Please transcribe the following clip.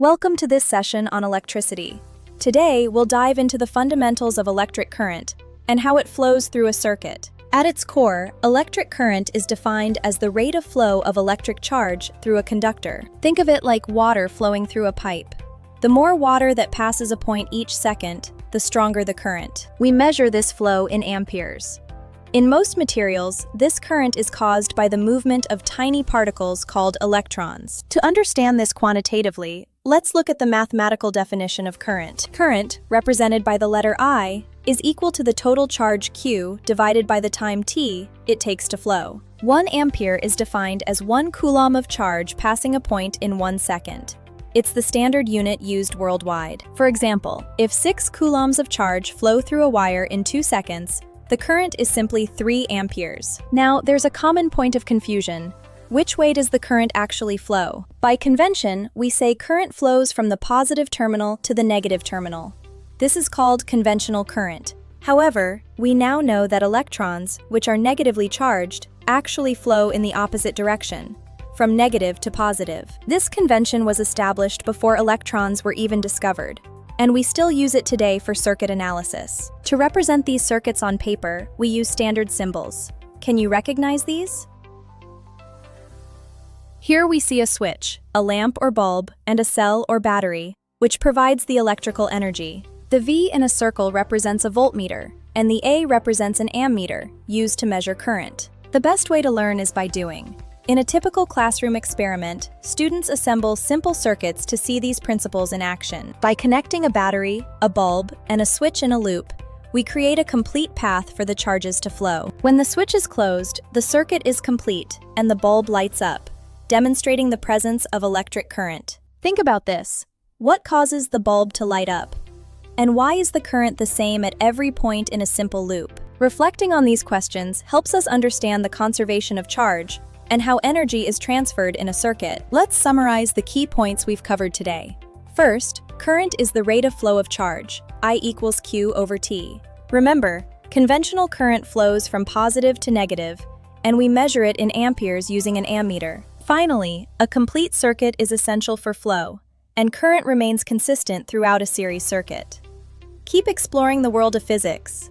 Welcome to this session on electricity. Today, we'll dive into the fundamentals of electric current and how it flows through a circuit. At its core, electric current is defined as the rate of flow of electric charge through a conductor. Think of it like water flowing through a pipe. The more water that passes a point each second, the stronger the current. We measure this flow in amperes. In most materials, this current is caused by the movement of tiny particles called electrons. To understand this quantitatively, let's look at the mathematical definition of current. Current, represented by the letter I, is equal to the total charge Q divided by the time t it takes to flow. 1 ampere is defined as 1 coulomb of charge passing a point in 1 second. It's the standard unit used worldwide. For example, if 6 coulombs of charge flow through a wire in 2 seconds, the current is simply 3 amperes. Now, there's a common point of confusion. Which way does the current actually flow? By convention, we say current flows from the positive terminal to the negative terminal. This is called conventional current. However, we now know that electrons, which are negatively charged, actually flow in the opposite direction, from negative to positive. This convention was established before electrons were even discovered, and we still use it today for circuit analysis. To represent these circuits on paper, we use standard symbols. Can you recognize these? Here we see a switch, a lamp or bulb, and a cell or battery, which provides the electrical energy. The V in a circle represents a voltmeter, and the A represents an ammeter, used to measure current. The best way to learn is by doing. In a typical classroom experiment, students assemble simple circuits to see these principles in action. By connecting a battery, a bulb, and a switch in a loop, we create a complete path for the charges to flow. When the switch is closed, the circuit is complete, and the bulb lights up, demonstrating the presence of electric current. Think about this. What causes the bulb to light up? And why is the current the same at every point in a simple loop? Reflecting on these questions helps us understand the conservation of charge and how energy is transferred in a circuit. Let's summarize the key points we've covered today. First, current is the rate of flow of charge, I equals Q over T. Remember, conventional current flows from positive to negative, and we measure it in amperes using an ammeter. Finally, a complete circuit is essential for flow, and current remains consistent throughout a series circuit. Keep exploring the world of physics.